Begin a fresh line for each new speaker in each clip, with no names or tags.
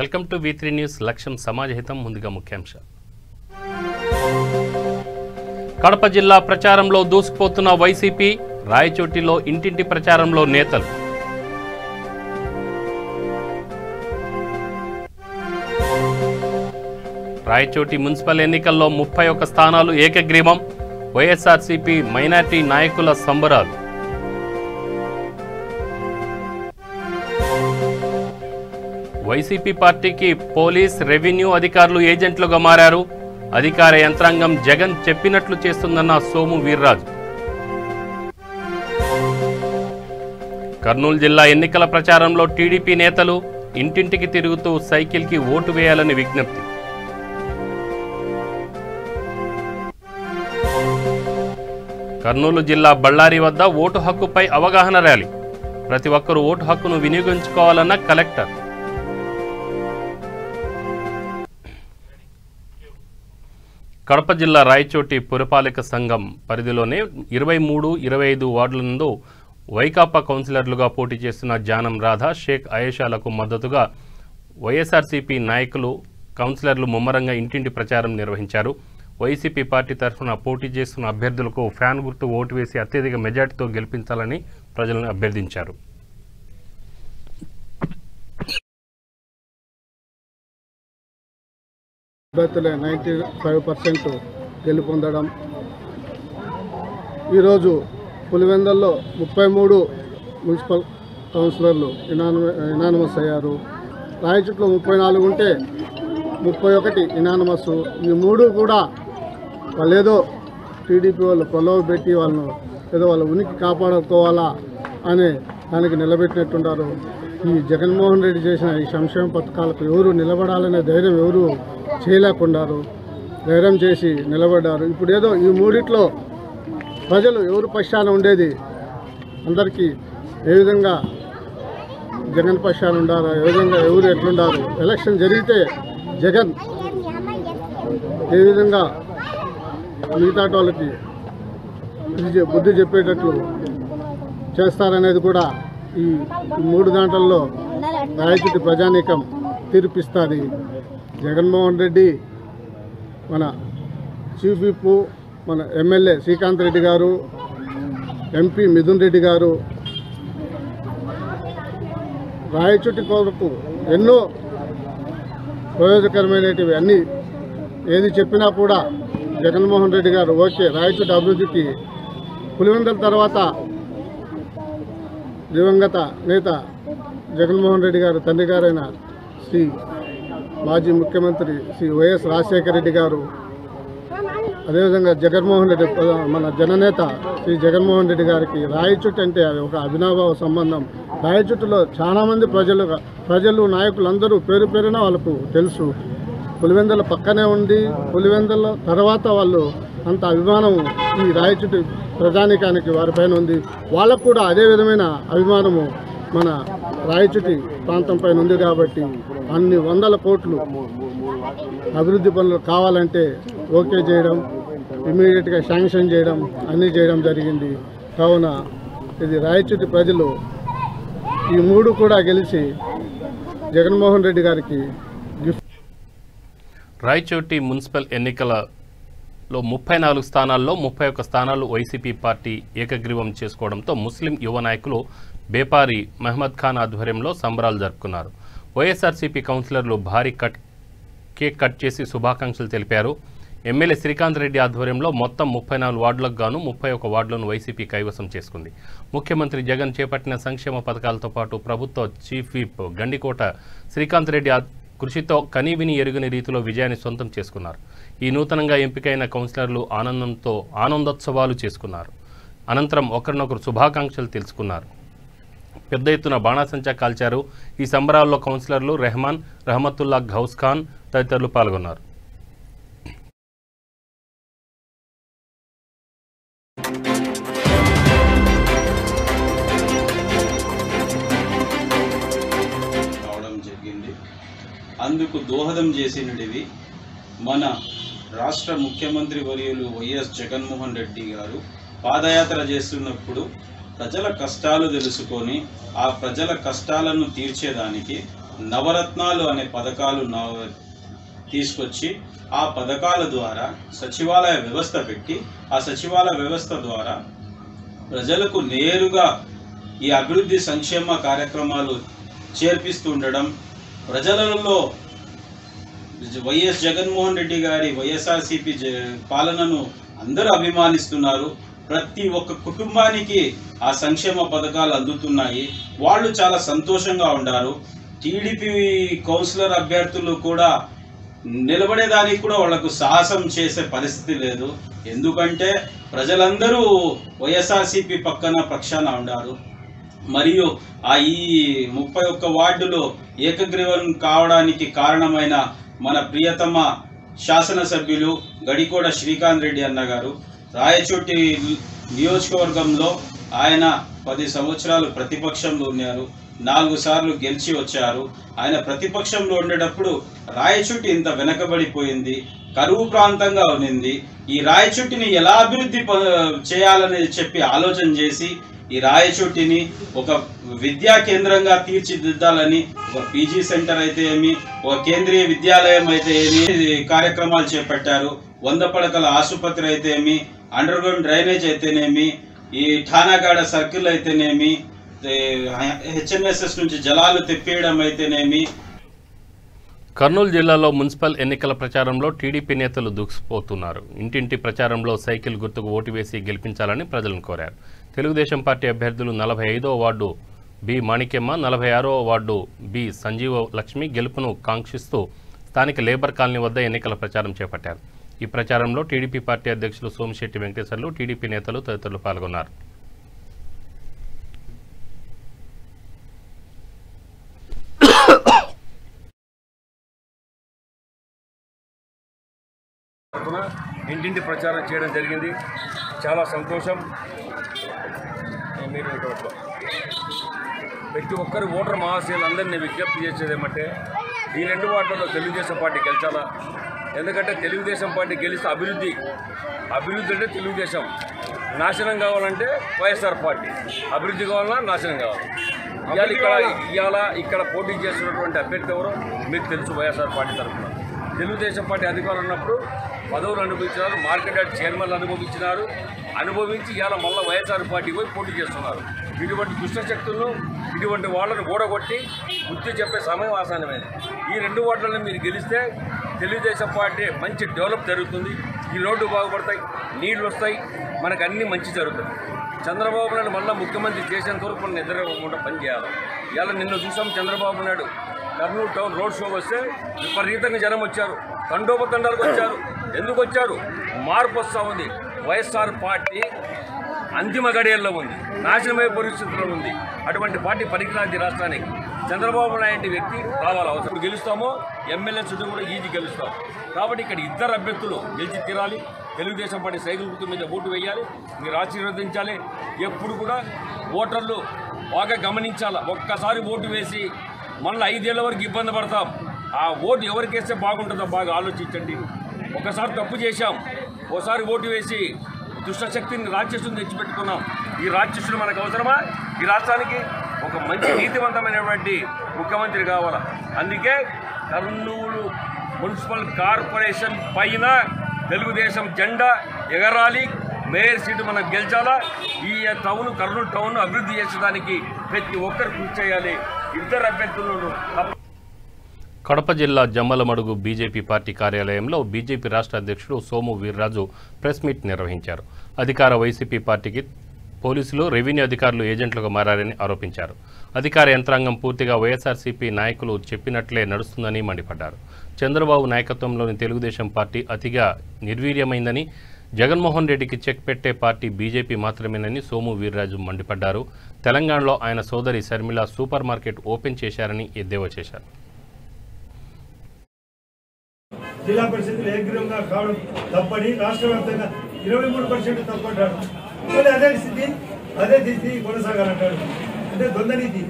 Welcome to V3 news. లక్ష్యం సమాజహితం. ముందుగా ముఖ్యాంశాలు. కడప జిల్లా ప్రచారంలో దూసుకుపోతున్న వైసీపీ. రాయచోటిలో ఇంటింటి ప్రచారంలో నేతలు. రాయచోటి మున్సిపల్ ఎన్నికల్లో 31 స్థానాలు ఏకగ్రీవం. వైఎస్ఆర్సీపీ మైనార్టీ నాయకుల సంబరాలు. వైసీపీ పార్టీకి పోలీస్, రెవెన్యూ అధికారులు ఏజెంట్లుగా మారారు. అధికార యంత్రాంగం జగన్ చెప్పినట్లు చేస్తుందన్న సోము వీర్రాజు. కర్నూలు జిల్లా ఎన్నికల ప్రచారంలో టీడీపీ నేతలు. ఇంటింటికి తిరుగుతూ సైకిల్కి ఓటు వేయాలని విజ్ఞప్తి. కర్నూలు జిల్లా బళ్ళారి వద్ద ఓటు హక్కుపై అవగాహన ర్యాలీ. ప్రతి ఒక్కరూ ఓటు హక్కును వినియోగించుకోవాలన్న కలెక్టర్. కడప జిల్లా రాయచోటి పురపాలక సంఘం పరిధిలోనే 23, 25 వార్డుల నందు వైకాపా కౌన్సిలర్లుగా పోటీ చేస్తున్న జానం రాధా, షేక్ ఆయేషాలకు మద్దతుగా వైఎస్ఆర్సీపీ నాయకులు, కౌన్సిలర్లు ముమ్మరంగా ఇంటింటి ప్రచారం నిర్వహించారు. వైసీపీ పార్టీ తరఫున పోటీ చేస్తున్న అభ్యర్థులకు ఫ్యాన్ గుర్తు ఓటు వేసి అత్యధిక మెజార్టీతో గెలిపించాలని ప్రజలను అభ్యర్థించారు.
అభ్యర్థులే 95% గెలుపొందడం. ఈరోజు పులివెందల్లో 33 మున్సిపల్ కౌన్సిలర్లు ఇనానిమస్ అయ్యారు. రాయచోట్లో 34 ఉంటే 31 ఇనానిమస్. ఈ 3 కూడా వాళ్ళు ఏదో టీడీపీ వాళ్ళు ప్రలోభ పెట్టి వాళ్ళను ఏదో వాళ్ళ ఉనికి కాపాడుకోవాలా అనే దానికి నిలబెట్టినట్టున్నారు. ఈ జగన్మోహన్ రెడ్డి చేసిన ఈ సంక్షేమ పథకాలకు ఎవరు నిలబడాలనే ధైర్యం ఎవరు చేయలేకున్నారు. ధైర్యం చేసి నిలబడ్డారు. ఇప్పుడు ఏదో ఈ 3 ప్రజలు ఎవరు పక్షాన ఉండేది, అందరికీ ఏ విధంగా జగన్ పక్షాన ఉండారా, ఏ విధంగా ఎవరు ఎట్లుండారు, ఎలక్షన్ జరిగితే జగన్ ఏ విధంగా మిగతా వాళ్ళకి బుద్ధి చెప్పేటట్లు చేస్తారనేది కూడా ఈ 3 గంటల్లో రాయచోటి ప్రజానీకం తీర్పిస్తుంది. జగన్మోహన్ రెడ్డి, మన చీఫ్ విప్, మన ఎమ్మెల్యే శ్రీకాంత్ రెడ్డి గారు, ఎంపీ మిథున్ రెడ్డి గారు రాయచోటి కొరకు ఎన్నో ప్రయోజకరమైనటివి అన్నీ ఏది చెప్పినా కూడా జగన్మోహన్ రెడ్డి గారు ఓకే రాయచోటి అభివృద్ధికి. పులివెందుల తర్వాత దివంగత నేత జగన్మోహన్ రెడ్డి గారు తండ్రి గారైన శ్రీ మాజీ ముఖ్యమంత్రి శ్రీ వైఎస్ రాజశేఖర రెడ్డి గారు, అదేవిధంగా జగన్మోహన్ రెడ్డి మన జననేత శ్రీ జగన్మోహన్ రెడ్డి గారికి రాయచోటి అంటే అది ఒక అవినాభావ సంబంధం. రాయచోటిలో చాలామంది ప్రజలు నాయకులందరూ పేరు పేరున వాళ్ళకు తెలుసు. పులివెందుల పక్కనే ఉంది. పులివెందుల తర్వాత వాళ్ళు అంత అభిమానం ఈ రాయచోటి ప్రజానీకానికి వారిపైన ఉంది. వాళ్ళకు కూడా అదే విధమైన అభిమానము మన రాయచోటి ప్రాంతం పైన ఉంది. కాబట్టి అన్ని 100 కోట్లు అభివృద్ధి పనులు కావాలంటే ఓకే చేయడం, ఇమీడియట్గా శాంక్షన్ చేయడం అన్నీ చేయడం జరిగింది. కావున ఇది రాయచోటి ప్రజలు ఈ 3 కూడా గెలిచి జగన్మోహన్ రెడ్డి గారికి గిఫ్ట్.
రాయచోటి మున్సిపల్ ఎన్నికలలో 34 స్థానాల్లో 31 స్థానాలు వైసీపీ పార్టీ ఏకగ్రీవం చేసుకోవడంతో ముస్లిం యువ నాయకులు బేపారి మహమ్మద్ ఖాన్ ఆధ్వర్యంలో సంబరాలు జరుపుకున్నారు. వైఎస్ఆర్సీపీ కౌన్సిలర్లు భారీ కేక్ కట్ చేసి శుభాకాంక్షలు తెలిపారు. ఎమ్మెల్యే శ్రీకాంత్ రెడ్డి ఆధ్వర్యంలో మొత్తం 34 వార్డులకు గాను 31 వార్డులను వైసీపీ కైవసం చేసుకుంది. ముఖ్యమంత్రి జగన్ చేపట్టిన సంక్షేమ పథకాలతో పాటు ప్రభుత్వ చీఫ్ విప్ గండికోట శ్రీకాంత్ రెడ్డి కృషితో కనీవిని ఎరుగని రీతిలో విజయాన్ని సొంతం చేసుకున్నారు. ఈ నూతనంగా ఎంపికైన కౌన్సిలర్లు ఆనందోత్సవాలు చేసుకున్నారు. అనంతరం ఒకరినొకరు శుభాకాంక్షలు తెలుసుకున్నారు. పెద్ద ఎత్తున బాణాసంచా కాల్చారు. ఈ సంబరాల్లో కౌన్సిలర్లు రెహమాన్, రహమతుల్లా, గౌస్ ఖాన్ తదితరులు పాల్గొన్నారు.
అందుకు దోహదం చేసినటివి మన రాష్ట్ర ముఖ్యమంత్రి వర్యులు వైఎస్ జగన్మోహన్ రెడ్డి గారు పాదయాత్ర చేస్తున్నప్పుడు ప్రజల కష్టాలు తెలుసుకొని ఆ ప్రజల కష్టాలను తీర్చేదానికి నవరత్నాలు అనే పథకాలు తీసుకొచ్చి ఆ పథకాల ద్వారా సచివాలయ వ్యవస్థ పెట్టి ఆ సచివాలయ వ్యవస్థ ద్వారా ప్రజలకు నేరుగా ఈ అభివృద్ధి సంక్షేమ కార్యక్రమాలు చేర్పిస్తూ ఉండడం, ప్రజలలో వైఎస్ జగన్మోహన్ రెడ్డి గారి వైఎస్ఆర్సీపీ పాలనను అందరూ అభిమానిస్తున్నారు. ప్రతి ఒక్క కుటుంబానికి ఆ సంక్షేమ పథకాలు అందుతున్నాయి. వాళ్ళు చాలా సంతోషంగా ఉన్నారు. టీడీపీ కౌన్సిలర్ అభ్యర్థులు కూడా నిలబడేదానికి కూడా వాళ్లకు సాహసం చేసే పరిస్థితి లేదు. ఎందుకంటే ప్రజలందరూ వైఎస్ఆర్సీపీ పక్షాన ఉన్నారు. మరియు ఈ 31 వార్డులో ఏకగ్రీవం కావడానికి కారణమైన మన ప్రియతమ శాసనసభ్యులు గడికోట శ్రీకాంత్ రెడ్డి అన్న గారు రాయచోటి నియోజకవర్గంలో ఆయన 10 సంవత్సరాలు ప్రతిపక్షంలో ఉన్నారు. 4 సార్లు గెలిచి వచ్చారు. ఆయన ప్రతిపక్షంలో ఉండేటప్పుడు రాయచోటి ఇంత వెనకబడిపోయింది, కరువు ప్రాంతంగా ఉన్నింది. ఈ రాయచోటిని ఎలా అభివృద్ధి చేయాలని చెప్పి ఆలోచన చేసి ఈ రాయచోటిని ఒక విద్యా కేంద్రంగా తీర్చిదిద్దాలని ఒక పీజీ సెంటర్ అయితే ఏమి, ఒక కేంద్రీయ విద్యాలయం అయితే ఏమి కార్యక్రమాలు చేపట్టారు. 100 పడకల ఆసుపత్రి అయితే ఏమి, అండర్ గ్రౌండ్ డ్రైనేజ్ అయితేనేమి, ఈ ఠానాగాడ సర్కిల్ అయితేనేమి, హెచ్ఎంఎస్ఎస్ నుంచి జలాలు తెప్పియడం అయితేనేమి.
కర్నూలు జిల్లాలో మున్సిపల్ ఎన్నికల ప్రచారంలో టీడీపీ నేతలు దూసుకుపోతున్నారు. ఇంటింటి ప్రచారంలో సైకిల్ గుర్తుకు ఓటు వేసి గెలిపించాలని ప్రజలను కోరారు. తెలుగుదేశం పార్టీ అభ్యర్థులు 45వ వార్డు బి మాణిక్యమ్మ, 46వ వార్డు బి సంజీవ లక్ష్మి గెలుపును కాంక్షిస్తూ స్థానిక లేబర్ కాలనీ వద్ద ఎన్నికల ప్రచారం చేపట్టారు. ఈ ప్రచారంలో టీడీపీ పార్టీ అధ్యక్షులు సోమిశెట్టి వెంకటేశ్వర్లు, టీడీపీ నేతలు తదితరులు పాల్గొన్నారు.
ఇంటింటి ప్రచారం చేయడం జరిగింది. చాలా సంతోషం. మీరు ప్రతి ఒక్కరు ఓటర్ మహాశయులందరినీ విజ్ఞప్తి చేసేది ఏమంటే ఈ 2 వార్డులలో తెలుగుదేశం పార్టీ గెలిచాలా. ఎందుకంటే తెలుగుదేశం పార్టీ గెలిస్తే అభివృద్ధి అంటే తెలుగుదేశం, నాశనం కావాలంటే వైఎస్ఆర్ పార్టీ, అభివృద్ధి కావాలన్నా నాశనం కావాలి. ఇక్కడ పోటీ చేస్తున్నటువంటి అభ్యర్థి ఎవరో మీకు తెలుసు. వైఎస్ఆర్ పార్టీ తరఫున తెలుగుదేశం పార్టీ అధికారులు ఉన్నప్పుడు పదవులు అనుభవించినారు, మార్కెట్ యార్డ్ చైర్మన్లు అనుభవించి ఇవాళ మళ్ళీ వైఎస్ఆర్ పార్టీ పోయి పోటీ చేస్తున్నారు. ఇటువంటి దుష్టశక్తులను, ఇటువంటి వాళ్ళను ఓడగొట్టి బుద్ధి చెప్పే సమయం ఆసన్నమైంది. ఈ 2 వార్డులను మీరు గెలిస్తే తెలుగుదేశం పార్టీ మంచి డెవలప్ జరుగుతుంది. ఈ రోడ్డు బాగుపడతాయి, నీళ్లు వస్తాయి, మనకు అన్నీ మంచి జరుగుతుంది. చంద్రబాబు నాయుడు మళ్ళీ ముఖ్యమంత్రి చేసేంత వరకు మనం నిద్రపోకుండా పని చేయాలి. ఇవాళ నిన్న చూసాం Chandrababu Naidu Kurnool town road show వస్తే విపరీతంగా జనం వచ్చారు, తండోపతండాలకు వచ్చారు. ఎందుకు వచ్చారు? మార్పు వస్తూ ఉంది. వైఎస్ఆర్ పార్టీ అంతిమ గడియల్లో ఉంది, నాశనమయ్యే పరిస్థితుల్లో ఉంది. అటువంటి పార్టీ పనికిరాని రాష్ట్రానికి చంద్రబాబు నాయుడు వ్యక్తి రావాలి. అవసరం గెలుస్తామో ఎమ్మెల్యే చుట్టూ కూడా ఈజీ గెలుస్తాం. కాబట్టి ఇక్కడ 2 అభ్యర్థులు గెలిచి తీరాలి. తెలుగుదేశం పార్టీ సైకిల్ గుర్తు మీద ఓటు వేయాలి. మీరు ఆశీర్వదించాలి. ఎప్పుడు కూడా ఓటర్లు బాగా గమనించాలి. ఒక్కసారి ఓటు వేసి మళ్ళీ 5 ఏళ్ల వరకు ఇబ్బంది పడతాం. ఆ ఓటు ఎవరికి వేస్తే బాగుంటుందో బాగా ఆలోచించండి. ఒకసారి తప్పు చేశాం, ఓసారి ఓటు వేసి దుష్టశక్తిని రాక్షసుని తెచ్చిపెట్టుకున్నాం. ఈ రాక్షసుడు మనకు అవసరమా? ఈ రాష్ట్రానికి ఒక మంచి నీతివంతమైనటువంటి ముఖ్యమంత్రి కావాలా. అందుకే కర్నూలు మున్సిపల్ కార్పొరేషన్ పైన తెలుగుదేశం జెండా ఎగరాలి. మేయర్ సీటు మనం గెలిచాలా. ఈ కర్నూలు టౌన్ అభివృద్ధి చేసేదానికి ప్రతి ఒక్కరు కృషి చేయాలి. 2 అభ్యర్థులను.
కడప జిల్లా జమ్మలమడుగు బీజేపీ పార్టీ కార్యాలయంలో బీజేపీ రాష్ట్ర అధ్యక్షుడు సోము వీర్రాజు ప్రెస్ మీట్ నిర్వహించారు. అధికార వైసీపీ పార్టీకి పోలీసులు, రెవెన్యూ అధికారులు ఏజెంట్లుగా మారారని ఆరోపించారు. అధికార యంత్రాంగం పూర్తిగా వైఎస్ఆర్సీపీ నాయకులు చెప్పినట్లే నడుస్తుందని మండిపడ్డారు. చంద్రబాబు నాయకత్వంలోని తెలుగుదేశం పార్టీ అతిగా నిర్వీర్యమైందని, జగన్మోహన్ రెడ్డికి చెక్ పెట్టే పార్టీ బీజేపీ మాత్రమేనని సోము వీర్రాజు మండిపడ్డారు. తెలంగాణలో ఆయన సోదరి శర్మిల సూపర్ మార్కెట్ ఓపెన్ చేశారని ఎద్దేవా చేశారు.
జిల్లా పరిషత్తులు ఏకగ్రీవంగా కావడం తప్పని రాష్ట్ర వ్యాప్తంగా 23% తప్పంటారు. అదే స్థితి కొనసాగాలంటాడు. అంటే ద్వంద్వనీతి.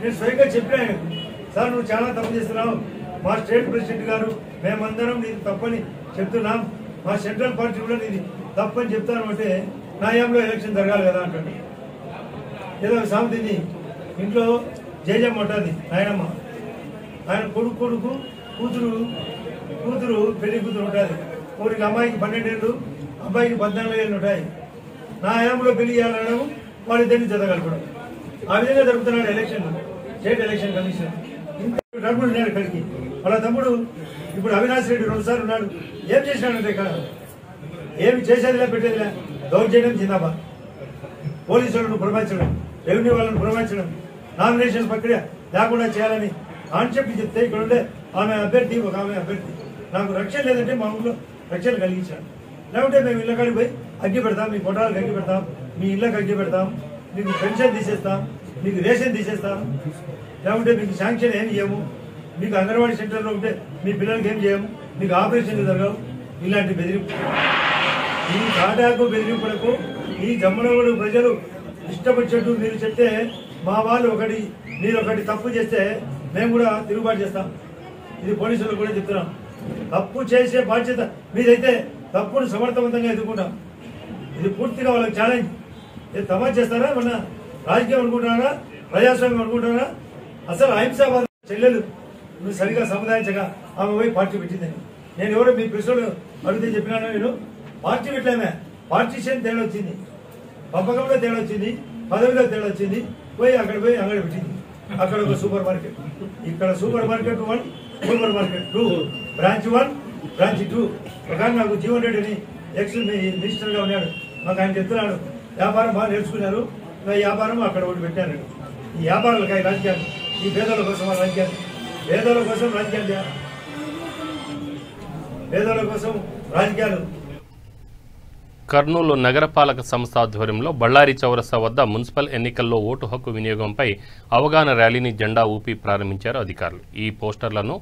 నేను స్వయంగా చెప్పాను, సార్ నువ్వు చాలా తప్పు చేస్తున్నావు, మా స్టేట్ ప్రెసిడెంట్ గారు మేమందరం నీది తప్పని చెప్తున్నాం, మా సెంట్రల్ పార్టీ కూడా నీది తప్పని చెప్తాను అంటే న్యాయంలో ఎలక్షన్ జరగాలి కదా అంటాడు. ఏదో సామెతని ఇంట్లో జేజమ్మ ఉంటుంది నాయనమ్మ, ఆయన కొడుకు కూతురు పెళ్లి కూతురు ఉంటుంది. ఒకరికి అమ్మాయికి 12 ఏళ్ళు, అబ్బాయికి 14 ఏళ్ళు ఉంటాయి. నా హయాంలో పెళ్లి చేయాలనడం వాళ్ళిద్దరిని జతగలపడం. ఆ విధంగా జరుగుతున్నాడు ఎలక్షన్, స్టేట్ ఎలక్షన్ కమిషన్. ఇంకా డబ్బులు ఉన్నాడు ఇక్కడికి. వాళ్ళ తమ్ముడు ఇప్పుడు అవినాష్ రెడ్డి 2 సార్లు ఉన్నాడు. ఏం చేసినాడంటే ఇక్కడ ఏమి చేసేదిలే పెట్టేదిలే. దౌర్జన్యం జిందాబాద్. పోలీసులను పురమాయించడం, రెవెన్యూ వాళ్ళను పురమాయించడం, నామినేషన్ ప్రక్రియ లేకుండా చేయాలని కాన్సెప్ట్ చెప్తే ఇక్కడ ఉండే ఆమె అభ్యర్థి, ఒక ఆమె అభ్యర్థి నాకు రక్షణ లేదంటే మా ఊళ్ళో రక్షణ కలిగించాను. లేకుంటే మేము ఇళ్ళ కాడికి పోయి అగ్గి పెడతాం, మీ కొట్టాలకు అగ్గి పెడతాం, మీ ఇళ్ళకి అగ్గి పెడతాం, మీకు పెన్షన్ తీసేస్తాం, మీకు రేషన్ తీసేస్తాం, లేకుంటే మీకు శాంక్షన్ ఏమి చేయము, మీకు అంగన్వాడీ సెంటర్లో ఉంటే మీ పిల్లలకి ఏం చేయము, మీకు ఆపరేషన్లు జరగవు. ఇలాంటి బెదిరింపు, ఈ కాటాకు బెదిరింపులకు ఈ జమ్మలగూడు ప్రజలు ఇష్టపడ్డట్టు మీరు చెప్తే మా వాళ్ళు మీరు ఒకటి తప్పు చేస్తే మేము కూడా తిరుగుబాటు చేస్తాం. ఇది పోలీసులకు కూడా చెప్తున్నాం. తప్పు చేసే బాధ్యత మీదైతే తప్పును సమర్థవంతంగా ఎదుర్కొంటాం. ఇది పూర్తిగా వాళ్ళకి ఛాలెంజ్. ఇది తమాషా చేస్తారా? మన రాజకీయం అనుకుంటున్నారా? ప్రజాస్వామ్యం అనుకుంటున్నారా? అసలు అహింసావాద చెల్లెలు నువ్వు సరిగా సముదాయించగా ఆమె పోయి పార్టీ పెట్టిందని నేను ఎవరో మీ ప్రశ్నలు అడిగితే చెప్పినాను. నేను పార్టీ పెట్టలేమే, పార్టీషన్ తేడా వచ్చింది, పంపకంలో తేడా వచ్చింది, పదవిలో తేడా వచ్చింది, పోయి అంగడి పెట్టింది. అక్కడ ఒక సూపర్ మార్కెట్, ఇక్కడ super market 1, super market 2, branch 1, branch 2. ఒక నాకు జీవన్ రెడ్డిని ఎక్స్ మినిస్టర్ గా ఉన్నాడు. మాకు ఆయన చెప్తున్నాడు వ్యాపారం బాగా నేర్చుకున్నారు, వ్యాపారం అక్కడ ఒకటి పెట్టాను. ఈ వ్యాపారాలకు రాజకీయాలు, ఈ పేదల కోసం రాజకీయాలు, పేదల కోసం రాజకీయాలు, పేదల కోసం రాజకీయాలు.
కర్నూలు నగరపాలక సంస్థ ఆధ్వర్యంలో బళ్ళారి చౌరస్తా వద్ద మున్సిపల్ ఎన్నికల్లో ఓటు హక్కు వినియోగంపై అవగాహన ర్యాలీని జెండా ఊపి ప్రారంభించారు అధికారులు. ఈ పోస్టర్లను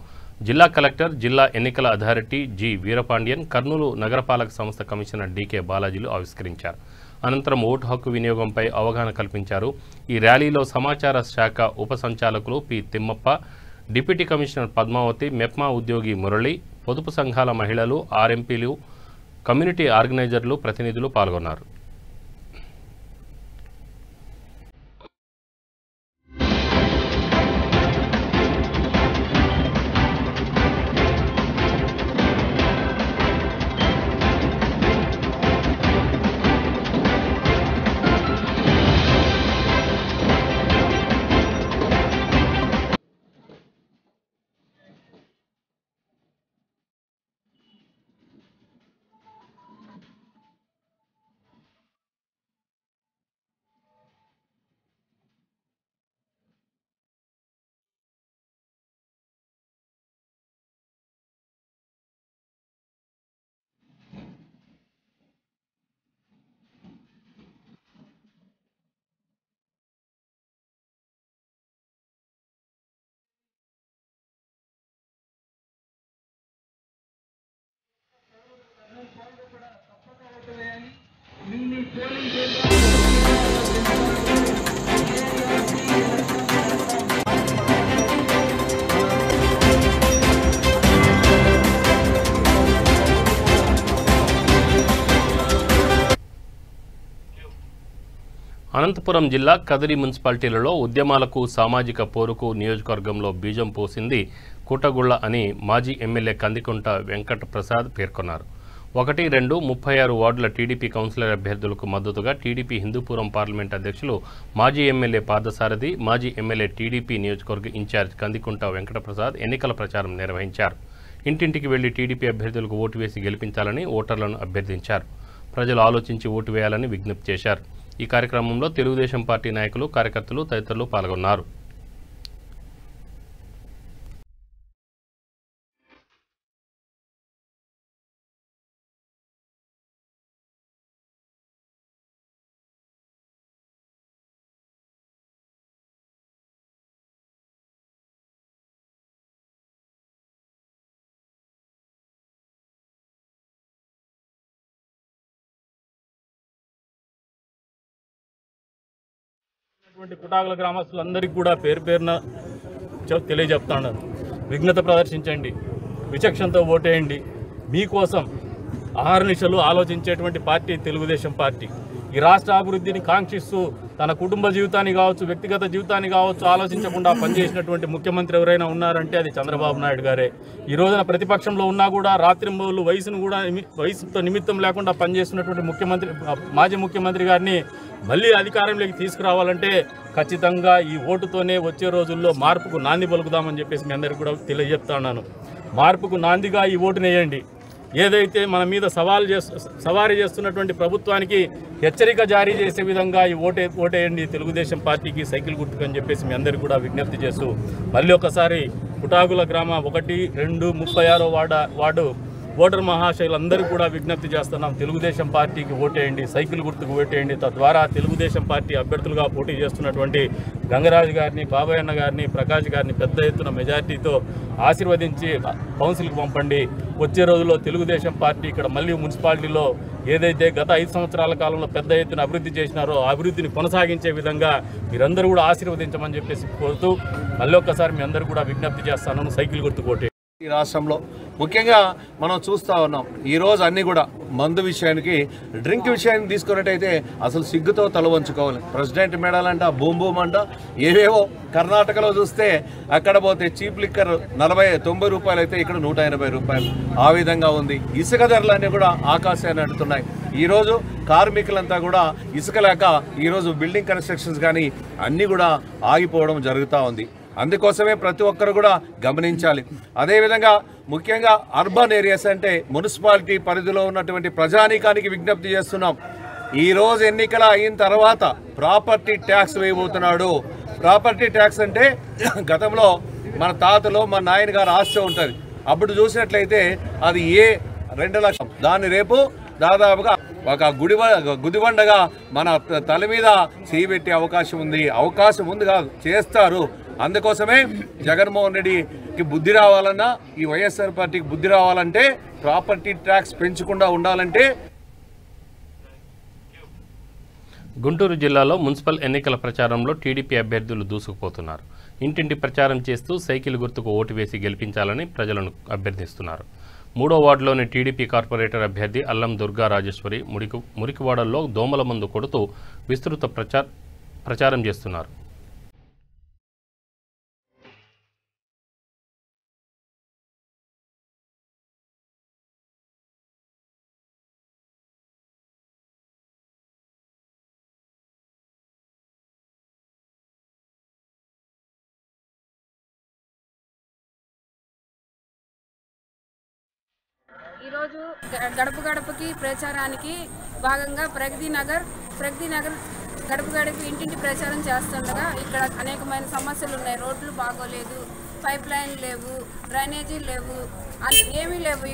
జిల్లా కలెక్టర్, జిల్లా ఎన్నికల అథారిటీ జి వీరపాండ్యన్, కర్నూలు నగరపాలక సంస్థ కమిషనర్ డికే బాలాజీలు ఆవిష్కరించారు. అనంతరం ఓటు హక్కు వినియోగంపై అవగాహన కల్పించారు. ఈ ర్యాలీలో సమాచార శాఖ ఉప సంచాలకులు P Thimmappa, deputy commissioner Padmavathi, MEPMA ఉద్యోగి మురళి, పొదుపు సంఘాల మహిళలు, ఆర్ఎంపీలు, కమ్యూనిటీ ఆర్గనైజర్లు, ప్రతినిధులు పాల్గొన్నారు. అనంతపురం జిల్లా కదిరి మున్సిపాలిటీలలో ఉద్యమాలకు, సామాజిక పోరుకు నియోజకవర్గంలో బీజం పోసింది కూటగుళ్ల అని మాజీ ఎమ్మెల్యే కందికుంట వెంకట ప్రసాద్ పేర్కొన్నారు. 1, 2, 36 వార్డుల టీడీపీ కౌన్సిలర్ అభ్యర్థులకు మద్దతుగా టీడీపీ హిందూపురం పార్లమెంట్ అధ్యక్షులు, మాజీ ఎమ్మెల్యే పార్థసారథి, మాజీ ఎమ్మెల్యే టీడీపీ నియోజకవర్గ ఇన్ఛార్జ్ కందికుంట వెంకట ప్రసాద్ ఎన్నికల ప్రచారం నిర్వహించారు. ఇంటింటికి వెళ్లి టీడీపీ అభ్యర్థులకు ఓటు వేసి గెలిపించాలని ఓటర్లను అభ్యర్థించారు. ప్రజలు ఆలోచించి ఓటు వేయాలని విజ్ఞప్తి చేశారు. ఈ కార్యక్రమంలో తెలుగుదేశం పార్టీ నాయకులు, కార్యకర్తలు తదితరులు పాల్గొన్నారు.
కుటాకుల గ్రామస్తులందరికీ కూడా పేరు పేరున తెలియజెప్తాను. విఘ్నత ప్రదర్శించండి, విచక్షణతో ఓటేయండి. మీకోసం ఆహర్నిశలు ఆలోచించేటువంటి పార్టీ తెలుగుదేశం పార్టీ. ఈ రాష్ట్ర అభివృద్ధిని కాంక్షిస్తూ తన కుటుంబ జీవితాన్ని కావచ్చు, వ్యక్తిగత జీవితాన్ని కావచ్చు ఆలోచించకుండా పనిచేసినటువంటి ముఖ్యమంత్రి ఎవరైనా ఉన్నారంటే అది చంద్రబాబు నాయుడు గారే. ఈ రోజున ప్రతిపక్షంలో ఉన్నా కూడా రాత్రింబౌళ్ళు వయసుతో నిమిత్తం లేకుండా పనిచేస్తున్నటువంటి మాజీ ముఖ్యమంత్రి గారిని మళ్ళీ అధికారంలోకి తీసుకురావాలంటే ఖచ్చితంగా ఈ ఓటుతోనే వచ్చే రోజుల్లో మార్పుకు నాంది పలుకుదామని చెప్పేసి మీ అందరికీ కూడా తెలియజెప్తున్నాను. మార్పుకు నాందిగా ఈ ఓటునేయండి. ఏదైతే మన మీద సవారీ చేస్తున్నటువంటి ప్రభుత్వానికి హెచ్చరిక జారీ చేసే విధంగా ఈ ఓటేయండి తెలుగుదేశం పార్టీకి, సైకిల్ గుర్తుకని చెప్పేసి మీ అందరికీ కూడా విజ్ఞప్తి చేస్తూ మళ్ళీ ఒకసారి పుటాగుల గ్రామ 1, 2, 36వ వార్డు ఓటర్ మహాశయులందరూ కూడా విజ్ఞప్తి చేస్తున్నాం. తెలుగుదేశం పార్టీకి ఓటేయండి, సైకిల్ గుర్తుకు ఓటేయండి. తద్వారా తెలుగుదేశం పార్టీ అభ్యర్థులుగా పోటీ చేస్తున్నటువంటి గంగరాజు గారిని, బాబాయ్ అన్న గారిని, ప్రకాష్ గారిని పెద్ద ఎత్తున మెజార్టీతో ఆశీర్వదించి కౌన్సిల్కి పంపండి. వచ్చే రోజుల్లో తెలుగుదేశం పార్టీ ఇక్కడ మళ్ళీ మున్సిపాలిటీలో ఏదైతే గత 5 సంవత్సరాల కాలంలో పెద్ద ఎత్తున అభివృద్ధి చేసినారో ఆ అభివృద్ధిని కొనసాగించే విధంగా మీరందరూ కూడా ఆశీర్వదించమని చెప్పేసి కోరుతూ మళ్ళీ ఒక్కసారి మీ అందరూ కూడా విజ్ఞప్తి చేస్తాను, సైకిల్ గుర్తుకు ఓటేయండి.
ఈ రాష్ట్రంలో ముఖ్యంగా మనం చూస్తూ ఉన్నాం. ఈరోజు అన్నీ కూడా మందు విషయానికి, డ్రింక్ విషయాన్ని తీసుకున్నట్టయితే అసలు సిగ్గుతో తల వంచుకోవాలి. ప్రెసిడెంట్ మెడలంట, బూమ్ బూమ్ అంట, ఏవేవో. కర్ణాటకలో చూస్తే అక్కడ పోతే చీప్ లిక్కర్ 90 రూపాయలు అయితే ఇక్కడ 180 రూపాయలు. ఆ విధంగా ఉంది. ఇసుక ధరలన్నీ కూడా ఆకాశాన్ని అంటున్నాయి. ఈరోజు కార్మికులంతా కూడా ఇసుక లేక ఈరోజు బిల్డింగ్ కన్స్ట్రక్షన్స్ కానీ అన్నీ కూడా ఆగిపోవడం జరుగుతూ ఉంది. అందుకోసమే ప్రతి ఒక్కరు కూడా గమనించాలి. అదేవిధంగా ముఖ్యంగా అర్బన్ ఏరియాస్ అంటే మున్సిపాలిటీ పరిధిలో ఉన్నటువంటి ప్రజానీకానికి విజ్ఞప్తి చేస్తున్నాం. ఈరోజు ఎన్నికల అయిన తర్వాత ప్రాపర్టీ ట్యాక్స్ వేయబోతున్నాడు. ప్రాపర్టీ ట్యాక్స్ అంటే గతంలో మన తాతలో మన నాయన గారు ఆస్తి ఉంటుంది. అప్పుడు చూసినట్లయితే అది 2 లక్షలు. దాన్ని రేపు దాదాపుగా ఒక గుదిబండగా మన తల మీద చేయబెట్టే అవకాశం ఉంది కాదు, చేస్తారు. అందుకోసమే జగన్మోహన్ రెడ్డికి బుద్ధి రావాలన్నా, ఈ వైఎస్ఆర్ పార్టీకి బుద్ధి రావాలంటే, ప్రాపర్టీ ట్యాక్స్ పెంచకుండా ఉండాలంటే.
గుంటూరు జిల్లాలో మున్సిపల్ ఎన్నికల ప్రచారంలో టీడీపీ అభ్యర్థులు దూసుకుపోతున్నారు. ఇంటింటి ప్రచారం చేస్తూ సైకిల్ గుర్తుకు ఓటు వేసి గెలిపించాలని ప్రజలను అభ్యర్థిస్తున్నారు. 3వ వార్డులోని టీడీపీ కార్పొరేటర్ అభ్యర్థి అల్లం దుర్గా రాజేశ్వరి మురికివాడల్లో దోమల మందు కొడుతూ విస్తృత ప్రచారం చేస్తున్నారు.
ఈరోజు గడప గడపకి ప్రచారానికి భాగంగా ప్రగతి నగర్ గడప గడపకి ఇంటింటి ప్రచారం చేస్తుండగా ఇక్కడ అనేకమైన సమస్యలు ఉన్నాయి. రోడ్లు బాగోలేదు, పైప్ లైన్ లేవు, డ్రైనేజీలు లేవు, ఏమీ లేవు.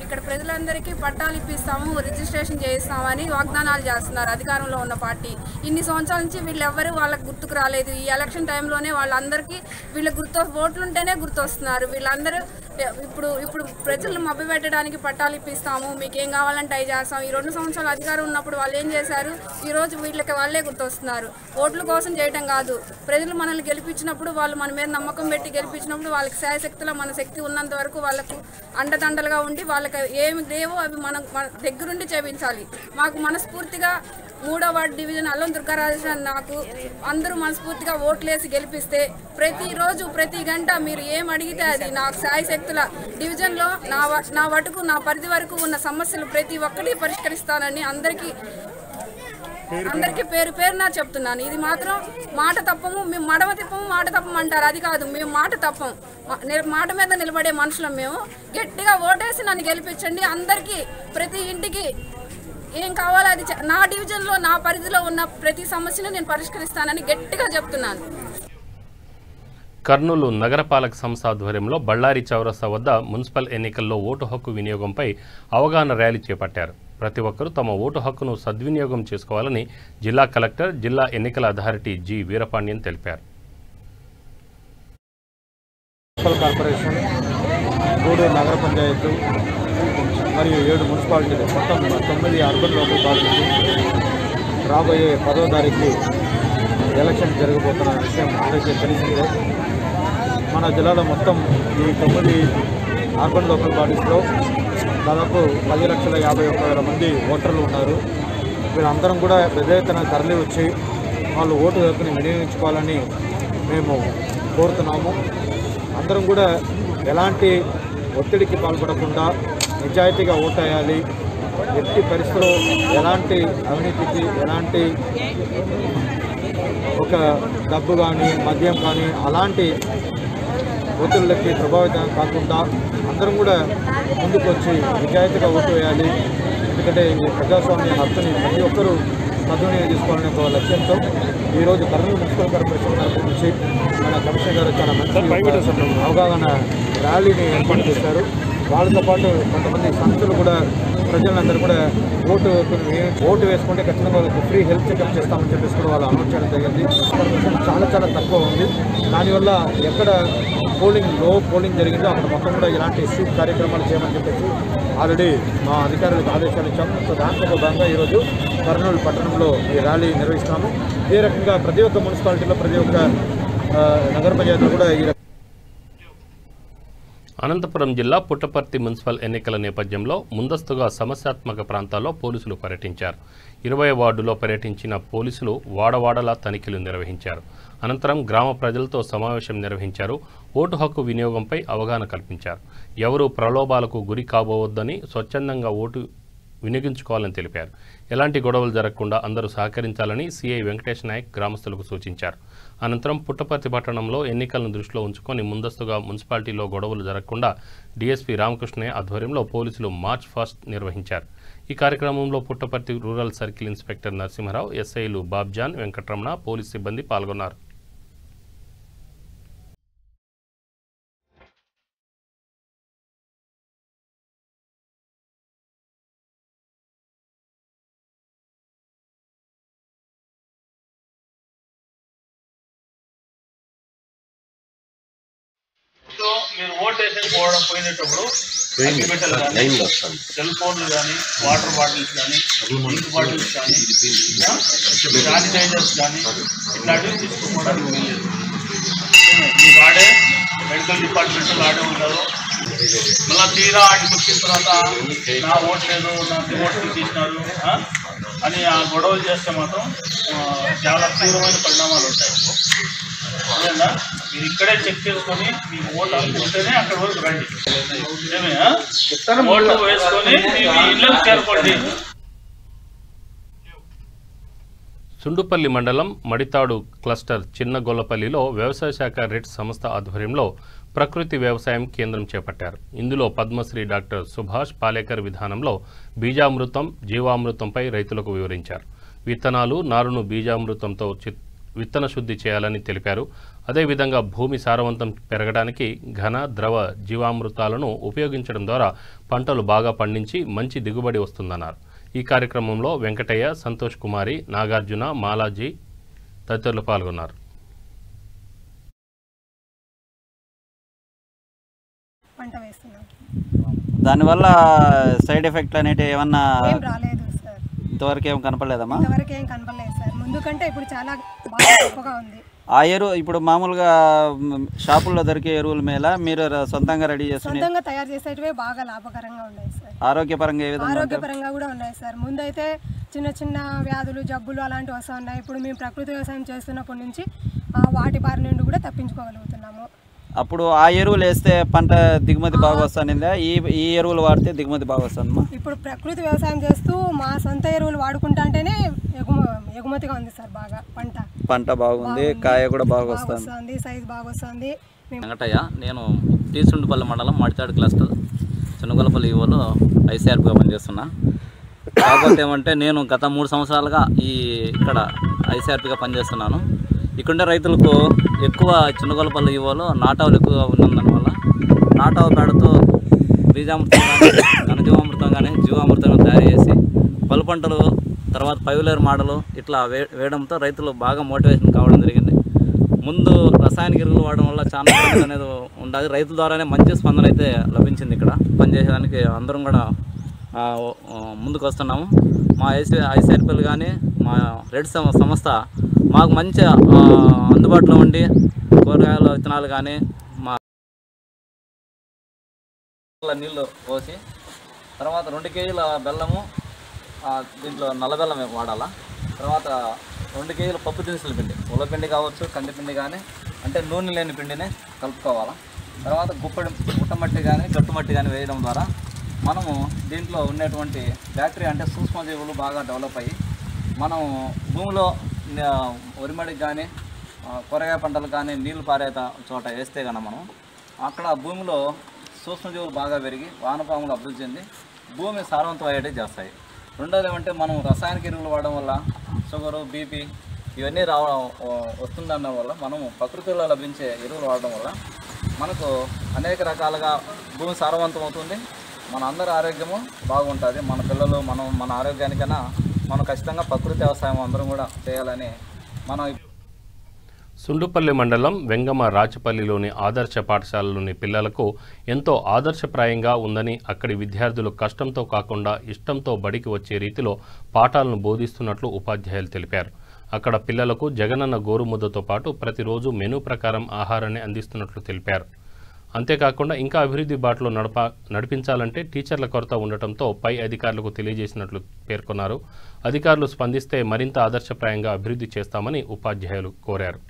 ఇక్కడ ప్రజలందరికీ పట్టాలు ఇప్పిస్తాము, రిజిస్ట్రేషన్ చేయిస్తామని వాగ్దానాలు చేస్తున్నారు అధికారంలో ఉన్న పార్టీ. ఇన్ని సంవత్సరాల నుంచి వీళ్ళెవ్వరూ వాళ్ళకి గుర్తుకు రాలేదు. ఈ ఎలక్షన్ టైంలోనే వాళ్ళందరికీ వీళ్ళ ఓట్లుంటేనే గుర్తొస్తున్నారు. వీళ్ళందరూ ఇప్పుడు ప్రజలను మభ్యపెట్టడానికి పట్టాలు ఇప్పిస్తాము, మీకు ఏం కావాలంటే అవి చేస్తాం. ఈ 2 సంవత్సరాలు అధికారం ఉన్నప్పుడు వాళ్ళు ఏం చేశారు? ఈరోజు వీళ్ళకి వాళ్ళే గుర్తొస్తున్నారు. ఓట్ల కోసం చేయటం కాదు, ప్రజలు మనల్ని గెలిపించినప్పుడు, వాళ్ళు మన మీద నమ్మకం పెట్టి గెలిపించినప్పుడు వాళ్ళకి శాయశక్తిలో మన శక్తి ఉన్నంత వరకు వాళ్ళకు అండదండలుగా ఉండి వాళ్ళకి ఏమి లేవో అవి మనం దగ్గరుండి చేయించాలి. మాకు మనస్ఫూర్తిగా 3వ వార్డు డివిజన్ అల్లం దుర్గారాజు నాకు అందరూ మనస్ఫూర్తిగా ఓట్లేసి గెలిపిస్తే ప్రతిరోజు ప్రతి గంట మీరు ఏం అడిగితే అది నాకు శాయశక్తుల డివిజన్లో నా వటుకు నా పరిధి వరకు ఉన్న సమస్యలు ప్రతి ఒక్కటి పరిష్కరిస్తానని అందరికీ పేరు పేరున చెప్తున్నాను. ఇది మాత్రం మాట తప్పము, మేము మడమ తిప్పము, మాట తప్పము అంటారు. అది కాదు, మేము మాట తప్పం, మాట మీద నిలబడే మనుషులం. మేము గట్టిగా ఓటేసి నన్ను గెలిపించండి. అందరికీ ప్రతి ఇంటికి ఏం కావాలో అది నా డివిజన్లో నా పరిధిలో ఉన్న ప్రతి సమస్యను నేను పరిష్కరిస్తానని గట్టిగా చెప్తున్నాను.
కర్నూలు నగరపాలక సంస్థ ఆధ్వర్యంలో బళ్ళారి చౌరస్తా వద్ద మున్సిపల్ ఎన్నికల్లో ఓటు హక్కు వినియోగంపై అవగాహన ర్యాలీ చేపట్టారు. ప్రతి ఒక్కరూ తమ ఓటు హక్కును సద్వినియోగం చేసుకోవాలని జిల్లా కలెక్టర్, జిల్లా ఎన్నికల అథారిటీ జి వీరపాండ్యన్ తెలిపారు.
మున్సిపల్ కార్పొరేషన్, గూడూరు నగర పంచాయతీ మరియు 7 మున్సిపాలిటీలు, మొత్తం 9 అర్బన్ లోకల్ బాడీలు రాబోయే 10వ తారీఖు ఎలక్షన్ జరగబోతున్న విషయం అందరికీ తెలిసిందే. మన జిల్లాలో మొత్తం ఈ 9 అర్బన్ లోకల్ బాడీస్లో దాదాపు 10,51,000 మంది ఓటర్లు ఉన్నారు. వీళ్ళందరం కూడా పెద్ద ఎత్తున తరలి వచ్చి వాళ్ళు ఓటు హక్కుని వినియోగించుకోవాలని మేము కోరుతున్నాము. అందరం కూడా ఎలాంటి ఒత్తిడికి పాల్పడకుండా నిజాయితీగా ఓటు వేయాలి. ఎట్టి పరిస్థితుల్లో ఎలాంటి అవినీతికి, ఎలాంటి ఒక డబ్బు కానీ మద్యం కానీ అలాంటి ఒత్తిళ్ళకి ప్రభావితం కాకుండా అందరం కూడా ముందుకు వచ్చి నిజాయితీగా ఓటు వేయాలి. ఎందుకంటే ఈ ప్రజాస్వామ్య హక్కుని ప్రతి ఒక్కరూ సద్వినియోగం తీసుకోవాలనే ఒక లక్ష్యంతో ఈరోజు కర్నూలు మున్సిపల్ కార్పొరేషన్ తరఫు నుంచి మన కమిషనర్ గారు చాలా మంచి అవగాహన ర్యాలీని ఏర్పాటు చేశారు. వాళ్ళతో పాటు కొంతమంది సంస్థలు కూడా ప్రజలందరూ కూడా ఓటు వేసుకుంటే ఖచ్చితంగా వాళ్ళకి ఫ్రీ హెల్త్ చెకప్ చేస్తామని చెప్పేసి కూడా వాళ్ళు అనౌన్స్ చేయడం జరిగింది. చాలా చాలా తక్కువ ఉంది. దానివల్ల ఎక్కడ లో పోలింగ్ జరిగిందో అక్కడ మొత్తం కూడా ఇలాంటి స్వీప్ కార్యక్రమాలు చేయమని చెప్పేసి ఆల్రెడీ మా అధికారులకు ఆదేశాలు ఇచ్చాము. సో దాంట్లో భాగంగా ఈరోజు కర్నూలు పట్టణంలో ఈ ర్యాలీ నిర్వహిస్తాము. ఇదే రకంగా ప్రతి ఒక్క మున్సిపాలిటీలో, ప్రతి ఒక్క నగర పంచాయతీలో కూడా ఈ
అనంతపురం జిల్లా పుట్టపర్తి మున్సిపల్ ఎన్నికల నేపథ్యంలో ముందస్తుగా సమస్యాత్మక ప్రాంతాల్లో పోలీసులు పర్యటించారు. 20వ వార్డులో పర్యటించిన పోలీసులు వాడవాడలా తనిఖీలు నిర్వహించారు. అనంతరం గ్రామ ప్రజలతో సమావేశం నిర్వహించారు. ఓటు హక్కు వినియోగంపై అవగాహన కల్పించారు. ఎవరూ ప్రలోభాలకు గురి కాబోవద్దని, స్వచ్ఛందంగా ఓటు వినియోగించుకోవాలని తెలిపారు. ఎలాంటి గొడవలు జరగకుండా అందరూ సహకరించాలని సిఐ వెంకటేష్ నాయక్ గ్రామస్తులకు సూచించారు. అనంతరం పుట్టపర్తి పట్టణంలో ఎన్నికలను దృష్టిలో ఉంచుకొని ముందస్తుగా మున్సిపాలిటీలో గొడవలు జరగకుండా డీఎస్పీ రామకృష్ణయ్య ఆధ్వర్యంలో పోలీసులు మార్చ్ ఫాస్ట్ నిర్వహించారు. ఈ కార్యక్రమంలో Puttaparthi rural circle inspector Narasimharao, ఎస్ఐలు బాబ్జాన్, వెంకటరమణ, పోలీస్ సిబ్బంది పాల్గొన్నారు.
మీరు ఓటు వేసి పోయినప్పుడు సెల్ ఫోన్లు కానీ, వాటర్ బాటిల్స్ కానీ, డ్రింక్ బాటిల్స్ కానీ, శానిటైజర్స్ కానీ ఇట్లాంటివి తీసుకోవడానికి వీల్లేదు. మీ వాడే మెడికల్ డిపార్ట్మెంట్ వాడే ఉంటారు. మళ్ళీ తీరా ఆడికి వచ్చిన తర్వాత నా ఓటు లేదు, నా ఓటు తీసినారు అని ఆ గొడవలు చేస్తే మాత్రం చాలా తీవ్రమైన పరిణామాలు ఉంటాయి. అదేనా మీరు ఇక్కడే చెక్ చేసుకొని మీకు ఓటు అనుకుంటేనే అక్కడ వరకు రండి. ఓటు వేసుకొని మీ ఇళ్ళకు చేరుకోండి.
సుండుపల్లి మండలం మడితాడు క్లస్టర్ చిన్నగొల్లపల్లిలో వ్యవసాయ శాఖ రెడ్ సంస్థ ఆధ్వర్యంలో ప్రకృతి వ్యవసాయం కేంద్రం చేపట్టారు. ఇందులో పద్మశ్రీ డాక్టర్ సుభాష్ పాలేకర్ విధానంలో బీజామృతం, జీవామృతంపై రైతులకు వివరించారు. విత్తనాలు, నారును బీజామృతంతో విత్తన శుద్ధి చేయాలని తెలిపారు. అదేవిధంగా భూమి సారవంతం పెరగడానికి ఘన, ద్రవ జీవామృతాలను ఉపయోగించడం ద్వారా పంటలు బాగా పండించి మంచి దిగుబడి వస్తుందన్నారు. ఈ కార్యక్రమంలో వెంకటయ్య, సంతోష్ కుమారి, నాగార్జున, మాలాజీ తదితరులు పాల్గొన్నారు.
దానివల్ల సైడ్ ఎఫెక్ట్లు అనేటివి ఏమన్నా
రాలేదు సార్.
ఇంతవరకు ఏం కనపడలేదమ్మా?
ఇంతవరకు ఏం కనపడలేదు సార్. ముందు కంటే ఇప్పుడు చాలా గొప్పగా ఉంది.
ఆ ఎరువు ఇప్పుడు మామూలుగా షాపుల్లో దొరికే ఎరువుల మీద మీరు సొంతంగా రెడీ చేస్తున్నారు?
సొంతంగా తయారు చేసేటివే బాగా లాభకరంగా ఉన్నాయి సార్.
ఆరోగ్యపరంగా ఏ విధంగా?
ఆరోగ్యపరంగా కూడా ఉన్నాయి సార్. ముందైతే చిన్న చిన్న వ్యాధులు, జబ్బులు అలాంటివి వస్తూ ఉన్నాయి. ఇప్పుడు మేము ప్రకృతి వ్యవసాయం చేస్తున్నప్పటి నుంచి వాటి బారి నుండి కూడా తప్పించుకోగలుగుతున్నాము.
అప్పుడు ఆ ఎరువులు వేస్తే పంట దిగుమతి బాగా వస్తుందా? ఈ ఎరువులు వాడితే దిగుమతి బాగా వస్తుందమ్మా?
ఇప్పుడు ప్రకృతి వ్యవసాయం చేస్తూ మా సొంత ఎరువులు వాడుకుంటాంటేనే ఎగుమతిగా ఉంది సార్. బాగా
పంట బాగుంది, కాయ కూడా బాగా వస్తుంది,
సైజ్ బాగా వస్తుంది.
వెంకటయ్య, నేను సుండుపల్లి మండలం మడితాడు క్లస్టర్ చిన్నగొల్లపల్లి ఈవోలో ఐసీఆర్పీగా పనిచేస్తున్నా. కాకపోతే ఏమంటే నేను గత 3 సంవత్సరాలుగా ఇక్కడ ఐసీఆర్పీగా పనిచేస్తున్నాను. ఇక్కడ రైతులకు ఎక్కువ చిన్నగొల్లపల్లి ఈవోలో నాటావులు ఎక్కువగా ఉన్నందువల్ల నాటావు పేడతో బీజామృతం కానీ, ఘనజీవామృతం కానీ, జీవామృతం తయారు చేసి పలు పంటలు, తర్వాత పైవులేరు మాటలు ఇట్లా వేయడంతో రైతులు బాగా మోటివేషన్ కావడం జరిగింది. ముందు రసాయనిక ఎరువులు వాడడం వల్ల చాలా అనేది ఉండాలి. రైతుల ద్వారానే మంచి స్పందన అయితే లభించింది. ఇక్కడ పనిచేసేదానికి అందరం కూడా ముందుకు వస్తున్నాము. మా ఐసీఆర్పీలు కానీ, మా రెడ్ సంస్థ మాకు మంచి అందుబాటులో ఉండి కూరగాయల విత్తనాలు కానీ, మా నీళ్ళు పోసి తర్వాత 2 కేజీల బెల్లము, దీంట్లో నల్లబెల్లం వాడాలా. తర్వాత 2 కేజీల పప్పు దినుసుల పిండి, ఉల్లపిండి కావచ్చు, కందిపిండి కానీ, అంటే నూనె లేని పిండిని కలుపుకోవాలా. తర్వాత గుట్టమట్టి కానీ గట్టుమట్టి కానీ వేయడం ద్వారా మనము దీంట్లో ఉన్నటువంటి బ్యాక్టీరియా అంటే సూక్ష్మజీవులు బాగా డెవలప్ అయ్యి మనం భూమిలో వరిమడికి కానీ కూరగాయ పంటలు కానీ నీళ్లు పారే చోట వేస్తే కనుక మనం అక్కడ భూమిలో సూక్ష్మజీవులు బాగా పెరిగి వానపాములు అభివృద్ధి చెంది భూమి సారవంతం అయ్యేటి చేస్తాయి. రెండోది ఏమంటే మనం రసాయనిక ఎరువులు వాడడం వల్ల షుగరు, బీపీ ఇవన్నీ వస్తుందన్న వల్ల మనము ప్రకృతిలో లభించే ఎరువులు వాడడం వల్ల మనకు అనేక రకాలుగా భూమి సారవంతం అవుతుంది, మన అందరి ఆరోగ్యము బాగుంటుంది. మన పిల్లలు మన ఆరోగ్యానికైనా మనం ఖచ్చితంగా ప్రకృతి వ్యవసాయం అందరం కూడా చేయాలని మనం.
సుండుపల్లి మండలం వెంగమ రాచపల్లిలోని ఆదర్శ పాఠశాలలోని పిల్లలకు ఎంతో ఆదర్శప్రాయంగా ఉందని, అక్కడి విద్యార్థులు కష్టంతో కాకుండా ఇష్టంతో బడికి వచ్చే రీతిలో పాఠాలను బోధిస్తున్నట్లు ఉపాధ్యాయులు తెలిపారు. అక్కడ పిల్లలకు జగనన్న గోరుముద్దతో పాటు ప్రతిరోజు మెనూ ప్రకారం ఆహారాన్ని అందిస్తున్నట్లు తెలిపారు. అంతేకాకుండా ఇంకా అభివృద్ధి బాటలో నడిపించాలంటే టీచర్ల కొరత ఉండటంతో పై అధికారులకు తెలియజేసినట్లు పేర్కొన్నారు. అధికారులు స్పందిస్తే మరింత ఆదర్శప్రాయంగా అభివృద్ధి చేస్తామని ఉపాధ్యాయులు కోరారు.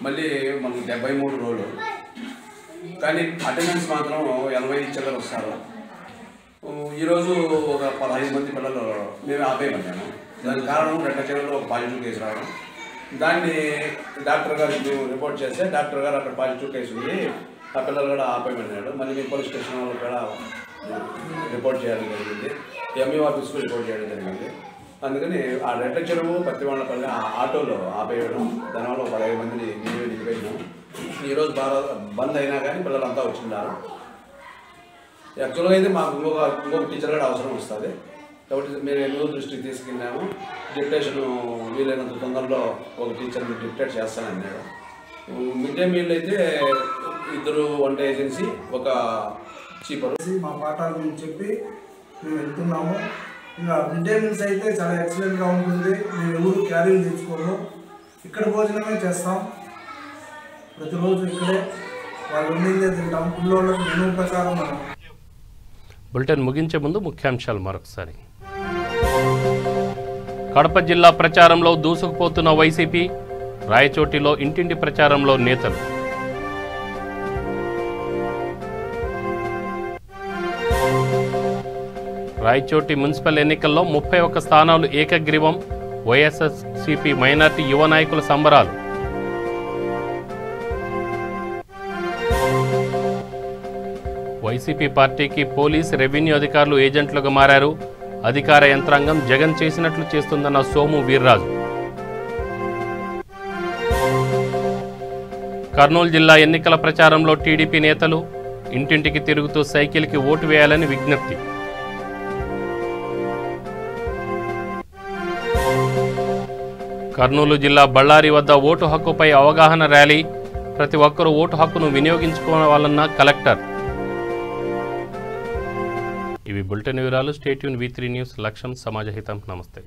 మళ్ళీ మనకు 73 రోజులు, కానీ అటెండెన్స్ మాత్రం 80 చిల్లర వస్తారు. ఈరోజు ఒక 15 మంది పిల్లలు మేము ఆపేయమన్నాను. దానికి కారణం రెడ్ల చెరువులో ఒక పాజిటివ్ కేసు రావడం. దాన్ని డాక్టర్ గారికి మేము రిపోర్ట్ చేస్తే డాక్టర్ గారు అక్కడ పాజిటివ్ కేసు ఉంది, ఆ పిల్లలు కూడా ఆపేయమన్నాడు. మళ్ళీ మేము పోలీస్ స్టేషన్ వాళ్ళు కూడా రిపోర్ట్ చేయడం జరిగింది, ఎంఈ ఆఫీస్కు రిపోర్ట్ చేయడం జరిగింది. అందుకని ఆ రెడ్ల చెరువు పత్తివాళ్ళపల్లి ఆటోలో ఆపేయడం, దానివల్ల 15 మందిని నిలిపేయడం. ఈరోజు బాగా బంద్ అయినా కానీ పిల్లలంతా వచ్చిన్నారు. యాక్చువల్గా అయితే మాకు ఇంకొక టీచర్ కూడా అవసరం వస్తుంది కాబట్టి మేము ఎన్నో దృష్టికి తీసుకెళ్ళాము. డిప్యుటేషన్ వీలైనంత తొందరలో ఒక టీచర్ని డిప్యుటేట్ చేస్తానన్నాడు. మిడ్ డే మీల్ అయితే 2 వంట ఏజెన్సీ, ఒక చీపరు.
మా పాఠాల గురించి చెప్పి మేము వెళ్తున్నాము. ఇంకా మిడ్ డే మీల్స్ అయితే చాలా ఎక్సలెంట్గా ఉంటుంది. మేము ఎవరు క్యారీలు తెచ్చుకోము, ఇక్కడ భోజనమే చేస్తాం. ప్రతిరోజు ఇక్కడే వాళ్ళు వండిందే తింటాం. పిల్లోళ్ళకి మెనూ ప్రకారం మనం.
బులెటిన్ ముగించే ముందు ముఖ్యాంశాలు మరొకసారి. కడప జిల్లా ప్రచారంలో దూసుకుపోతున్న వైసీపీ, రాయచోటిలో ఇంటింటి ప్రచారంలో నేతలు. రాయచోటి మున్సిపల్ ఎన్నికల్లో 31 స్థానాలు ఏకగ్రీవం, వైఎస్ఆర్సీపీ మైనార్టీ యువ నాయకుల సంబరాలు. వైసీపీ పార్టీకి పోలీస్, రెవెన్యూ అధికారులు ఏజెంట్లుగా మారారు. అధికార యంత్రాంగం జగన్ చేసినట్లు చేస్తుందన్న సోము వీర్రాజు. కర్నూలు జిల్లా ఎన్నికల ప్రచారంలో టీడీపీ నేతలు ఇంటింటికి తిరుగుతూ సైకిల్కి ఓటు వేయాలని విజ్ఞప్తి. కర్నూలు జిల్లా బళ్ళారి వద్ద ఓటు హక్కుపై అవగాహన ర్యాలీ. ప్రతి ఒక్కరూ ఓటు హక్కును వినియోగించుకోవాలన్న కలెక్టర్. ఇవి బులెటిన్ వివరాలు. Stay tune V3 news. లక్ష్యం సమాజహితం. నమస్తే.